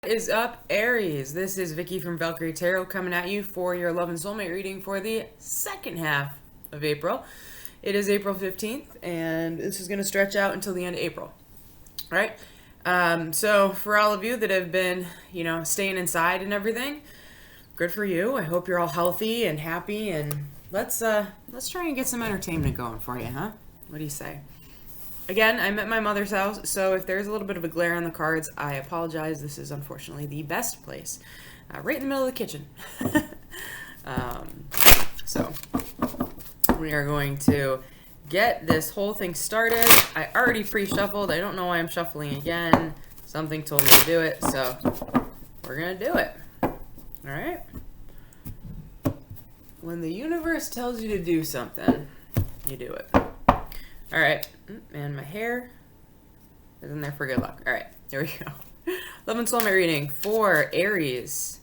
What is up, Aries? This is Vicky from Valkyrie Tarot coming at you for your love and soulmate reading for the second half of April. It is April 15th, and this is going to stretch out until the end of April. All right? So for all of you that have been, staying inside and everything, good for you. I hope you're all healthy and happy, and let's try and get some entertainment going for you, huh? What do you say? Again, I'm at my mother's house, so if there's a little bit of a glare on the cards, I apologize. This is unfortunately the best place, right in the middle of the kitchen. So we are going to get this whole thing started. I already pre-shuffled. I don't know why I'm shuffling again. Something told me to do it, so we're going to do it. All right? When the universe tells you to do something, you do it. All right, and my hair is in there for good luck. All right, here we go. Love and soulmate reading for Aries.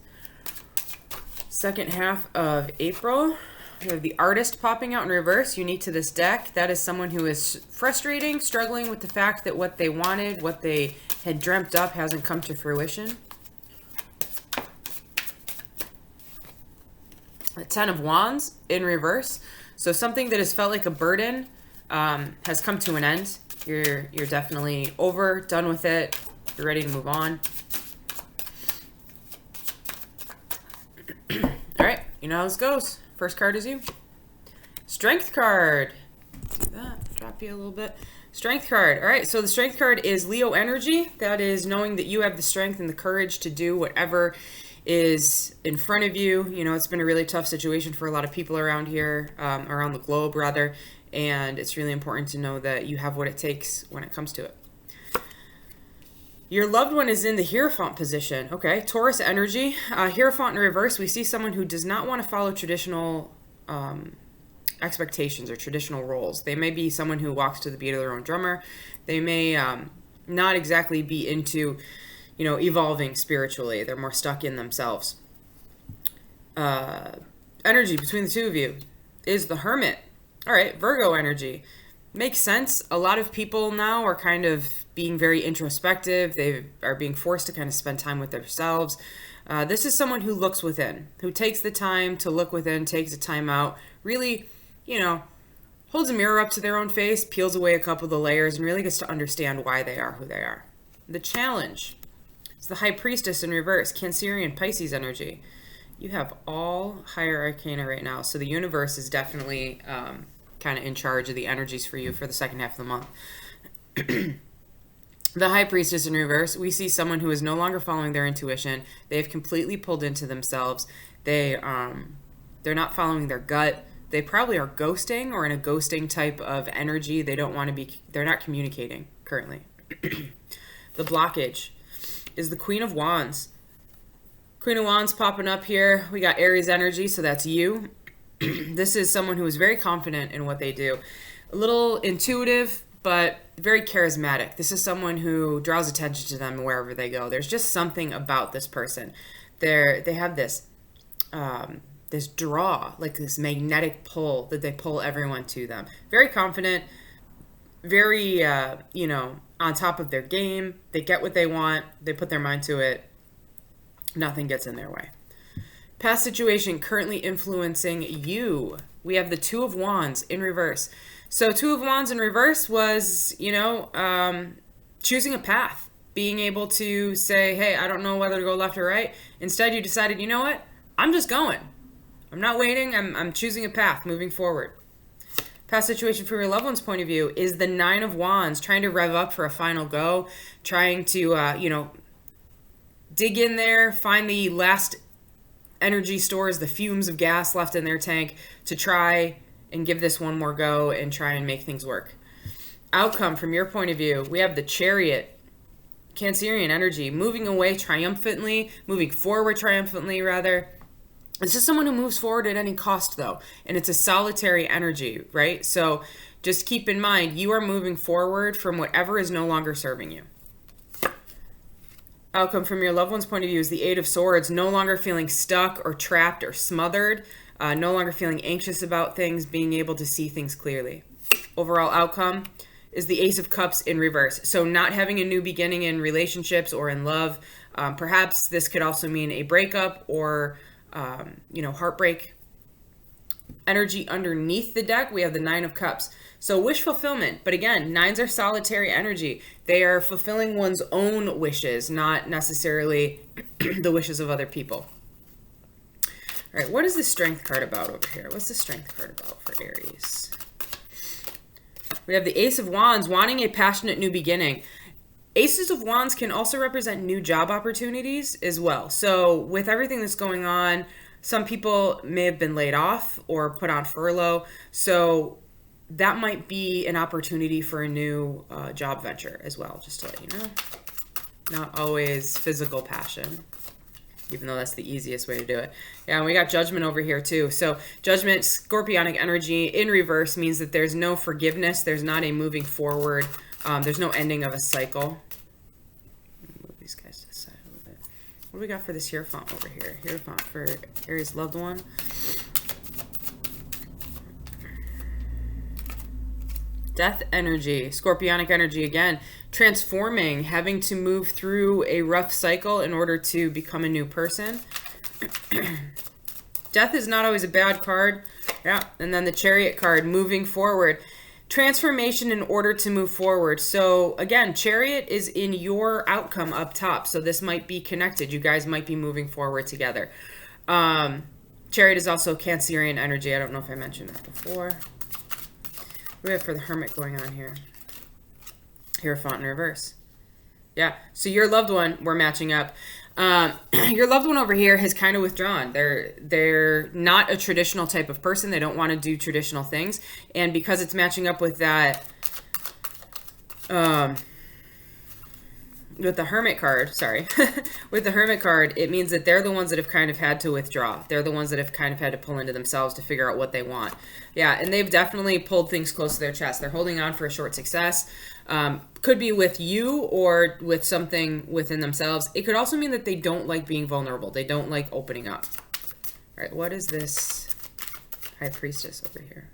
Second half of April. We have the Artist popping out in reverse, unique to this deck. That is someone who is frustrating, struggling with the fact that what they wanted, what they had dreamt up hasn't come to fruition. The Ten of Wands in reverse. So something that has felt like a burden has come to an end. You're definitely done with it. You're ready to move on. All right, you know how this goes. First card is you. Strength card. Do that. Drop you a little bit. Strength card. All right, so the strength card is Leo energy. That is knowing that you have the strength and the courage to do whatever is in front of you. You know, it's been a really tough situation for a lot of people around here, around the globe rather. And it's really important to know that you have what it takes when it comes to it. Your loved one is in the Hierophant position. Okay, Taurus energy. Hierophant in reverse, we see someone who does not want to follow traditional expectations or traditional roles. They may be someone who walks to the beat of their own drummer. They may not exactly be into, evolving spiritually. They're more stuck in themselves. Energy between the two of you is the Hermit. All right, Virgo energy. Makes sense. A lot of people now are kind of being very introspective. They are being forced to kind of spend time with themselves. This is someone who looks within, who takes the time to look within, takes the time out, really, holds a mirror up to their own face, peels away a couple of the layers, and really gets to understand why they are who they are. The challenge is the High Priestess in reverse, Cancerian Pisces energy. You have all higher arcana right now, so the universe is definitely kind of in charge of the energies for you for the second half of the month. The High Priestess in reverse, we see someone who is no longer following their intuition. They've completely pulled into themselves. They're not following their gut. They probably are ghosting or in a ghosting type of energy. They're not communicating currently. The blockage is the Queen of Wands. Queen of Wands popping up here. We got Aries energy, so that's you. This is someone who is very confident in what they do. A little intuitive, but very charismatic. This is someone who draws attention to them wherever they go. There's just something about this person. They have this this draw, like this magnetic pull that they pull everyone to them. Very confident, very, on top of their game. They get what they want. They put their mind to it. Nothing gets in their way. Past situation currently influencing you. We have the Two of Wands in reverse. So Two of Wands in reverse was, choosing a path. Being able to say, hey, I don't know whether to go left or right. Instead, you decided, you know what? I'm just going. I'm not waiting. I'm choosing a path, moving forward. Past situation from your loved one's point of view is the Nine of Wands, trying to rev up for a final go, trying to, dig in there, find the last energy stores, the fumes of gas left in their tank to try and give this one more go and try and make things work. Outcome from your point of view, we have the Chariot, Cancerian energy, moving away triumphantly, moving forward triumphantly rather. It's just someone who moves forward at any cost though, and it's a solitary energy, right? So just keep in mind, you are moving forward from whatever is no longer serving you. Outcome from your loved one's point of view is the Eight of Swords, no longer feeling stuck or trapped or smothered, no longer feeling anxious about things, being able to see things clearly. Overall outcome is the Ace of Cups in reverse. So not having a new beginning in relationships or in love, Perhaps this could also mean a breakup or, heartbreak. Energy underneath the deck, we have the Nine of Cups. So wish fulfillment. But again, nines are solitary energy. They are fulfilling one's own wishes, not necessarily the wishes of other people. All right, what is the Strength card about over here? What's the Strength card about for Aries? We have the Ace of Wands, wanting a passionate new beginning. Aces of Wands can also represent new job opportunities as well. So with everything that's going on, some people may have been laid off or put on furlough. So that might be an opportunity for a new job venture as well, just to let you know. Not always physical passion, even though that's the easiest way to do it. Yeah, and we got Judgment over here too. So Judgment, Scorpionic energy in reverse, means that there's no forgiveness. There's not a moving forward. There's no ending of a cycle. Move these guys to the side a little bit. What do we got for this Hierophant over here? Hierophant for Aries loved one. Death energy, Scorpionic energy again, transforming, having to move through a rough cycle in order to become a new person. Death is not always a bad card. Yeah, and then the Chariot card, moving forward. Transformation in order to move forward. So again, Chariot is in your outcome up top. So this might be connected. You guys might be moving forward together. Chariot is also Cancerian energy. I don't know if I mentioned that before. What do we have for the Hermit going on here? Hierophant in reverse. Yeah, so your loved one, we're matching up. Your loved one over here has kind of withdrawn. They're not a traditional type of person. They don't want to do traditional things. And because it's matching up with that, with the Hermit card, sorry, with the Hermit card, it means that they're the ones that have kind of had to withdraw. They're the ones that have kind of had to pull into themselves to figure out what they want. Yeah, and they've definitely pulled things close to their chest. They're holding on for a short success. Could be with you or with something within themselves. It could also mean that they don't like being vulnerable. They don't like opening up. All right, what is this High Priestess over here?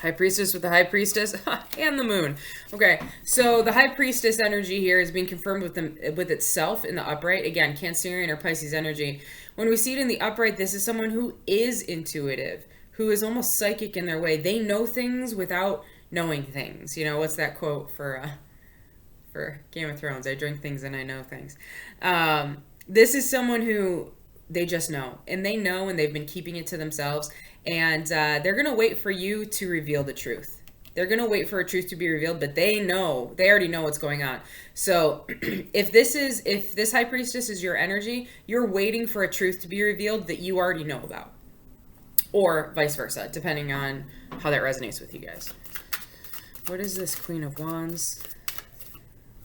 High Priestess with the High Priestess and the Moon. Okay, so the High Priestess energy here is being confirmed with itself in the upright. Again, Cancerian or Pisces energy. When we see it in the upright, this is someone who is intuitive, who is almost psychic in their way. They know things without knowing things. You know, what's that quote for Game of Thrones? I drink things and I know things. This is someone who they just know, and they know, and they've been keeping it to themselves. And they're going to wait for you to reveal the truth. They're going to wait for a truth to be revealed, but they already know what's going on. So if this High Priestess is your energy, you're waiting for a truth to be revealed that you already know about. Or vice versa, depending on how that resonates with you guys. What is this Queen of Wands?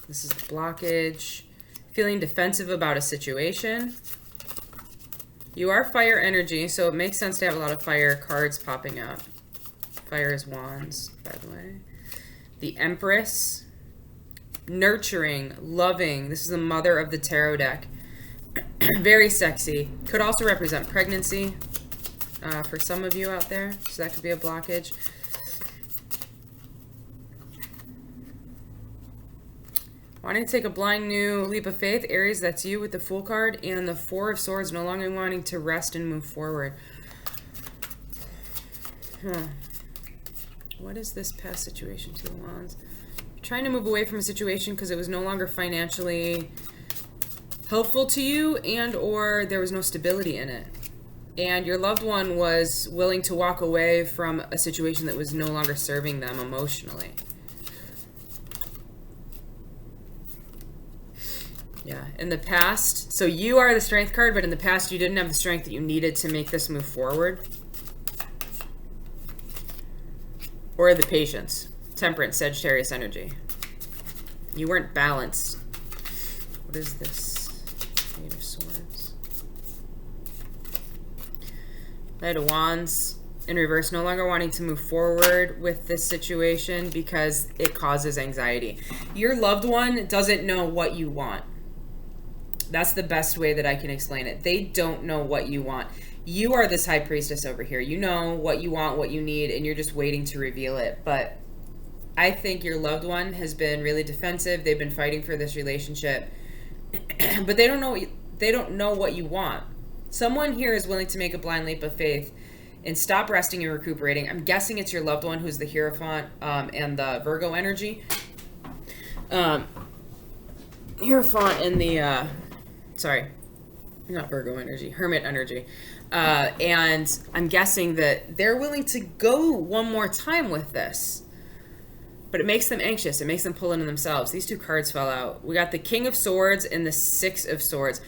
This is the blockage. Feeling defensive about a situation. You are fire energy, so it makes sense to have a lot of fire cards popping up. Fire is wands, by the way. The Empress. Nurturing, loving. This is the mother of the tarot deck. Very sexy. Could also represent pregnancy for some of you out there. So that could be a blockage. Wanting to take a blind new leap of faith. Aries, that's you with the Fool card. And the Four of Swords, no longer wanting to rest and move forward. What is this past situation? Two of Wands. Trying to move away from a situation because it was no longer financially helpful to you, and or there was no stability in it. And your loved one was willing to walk away from a situation that was no longer serving them emotionally. Yeah, in the past, so you are the Strength card, but in the past you didn't have the strength that you needed to make this move forward. Or the Patience, Temperance, Sagittarius energy. You weren't balanced. What is this? Eight of Swords. Knight of Wands in reverse, no longer wanting to move forward with this situation because it causes anxiety. Your loved one doesn't know what you want. That's the best way that I can explain it. They don't know what you want. You are this High Priestess over here. You know what you want, what you need, and you're just waiting to reveal it. But I think your loved one has been really defensive. They've been fighting for this relationship. but they don't know what you want. Someone here is willing to make a blind leap of faith and stop resting and recuperating. I'm guessing it's your loved one who's the Hierophant and the Virgo energy. Hierophant and the sorry, not Virgo energy, Hermit energy. And I'm guessing that they're willing to go one more time with this. But it makes them anxious. It makes them pull into themselves. These two cards fell out. We got the King of Swords and the Six of Swords.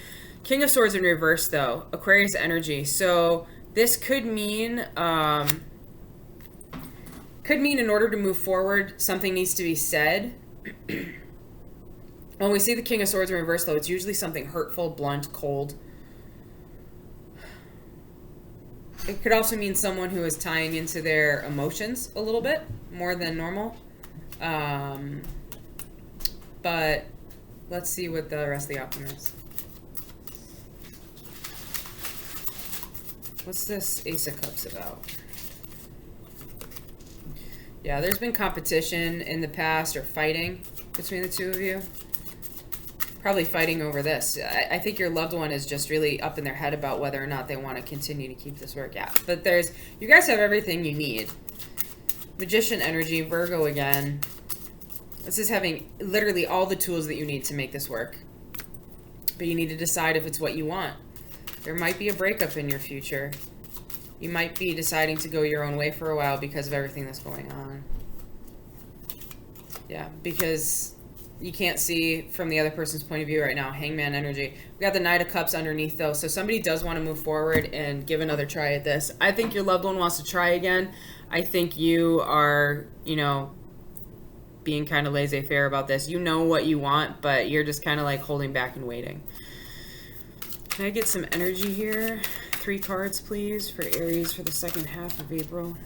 King of Swords in reverse, though. Aquarius energy. So this could mean in order to move forward, something needs to be said. When we see the King of Swords in reverse, though, it's usually something hurtful, blunt, cold. It could also mean someone who is tying into their emotions a little bit more than normal. But let's see what the rest of the outcome is. What's this Ace of Cups about? Yeah, there's been competition in the past or fighting between the two of you. Probably fighting over this. I think your loved one is just really up in their head about whether or not they want to continue to keep this work out. But you guys have everything you need. Magician energy, Virgo again. This is having literally all the tools that you need to make this work. But you need to decide if it's what you want. There might be a breakup in your future. You might be deciding to go your own way for a while because of everything that's going on. Yeah, because you can't see from the other person's point of view right now. Hangman energy. We got the Knight of Cups underneath, though. So somebody does want to move forward and give another try at this. I think your loved one wants to try again. I think you are, being kind of laissez-faire about this. You know what you want, but you're just kind of like holding back and waiting. Can I get some energy here? 3 cards, please, for Aries for the second half of April.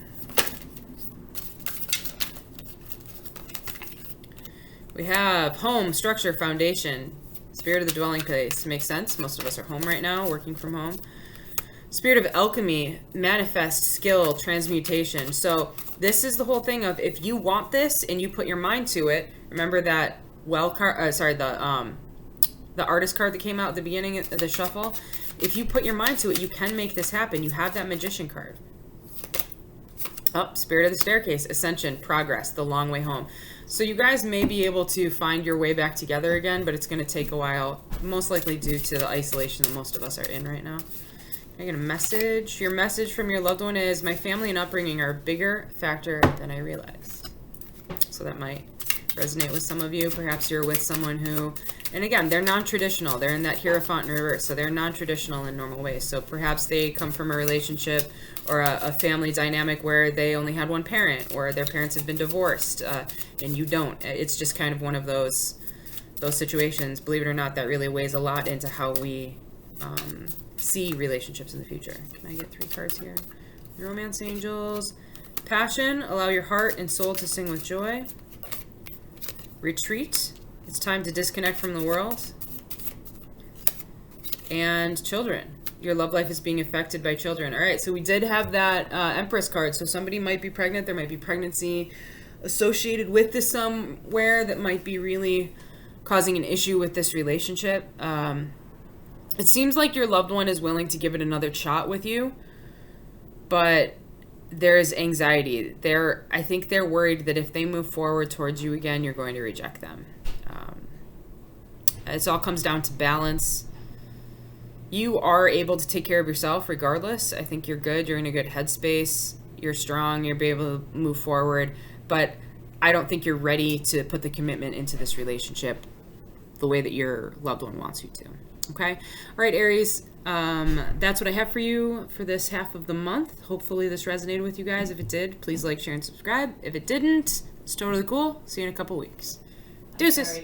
We have home, structure, foundation, spirit of the dwelling place. Makes sense. Most of us are home right now, working from home. Spirit of alchemy, manifest, skill, transmutation. So this is the whole thing of if you want this and you put your mind to it. Remember that the artist card that came out at the beginning of the shuffle. If you put your mind to it, you can make this happen. You have that magician card. Spirit of the staircase, ascension, progress, the long way home. So you guys may be able to find your way back together again, but it's going to take a while, most likely due to the isolation that most of us are in right now. Can I get a message? Your message from your loved one is, my family and upbringing are a bigger factor than I realized. So that might resonate with some of you. Perhaps you're with someone who, and again, they're non-traditional. They're in that Hierophant in reverse, so they're non-traditional in normal ways. So perhaps they come from a relationship or a family dynamic where they only had one parent, or their parents have been divorced, and you don't. It's just kind of one of those situations. Believe it or not, that really weighs a lot into how we see relationships in the future. Can I get 3 cards here? Romance angels. Passion, allow your heart and soul to sing with joy. Retreat, it's time to disconnect from the world. And children, your love life is being affected by children. All right, so we did have that Empress card. So somebody might be pregnant. There might be pregnancy associated with this somewhere that might be really causing an issue with this relationship. It seems like your loved one is willing to give it another shot with you, but there's anxiety. I think they're worried that if they move forward towards you again, you're going to reject them. It all comes down to balance. You are able to take care of yourself regardless. I think you're good. You're in a good headspace. You're strong. You'll be able to move forward. But I don't think you're ready to put the commitment into this relationship the way that your loved one wants you to. Okay? All right, Aries. That's what I have for you for this half of the month. Hopefully this resonated with you guys. If it did, please like, share, and subscribe. If it didn't, it's totally cool. See you in a couple weeks. Deuces.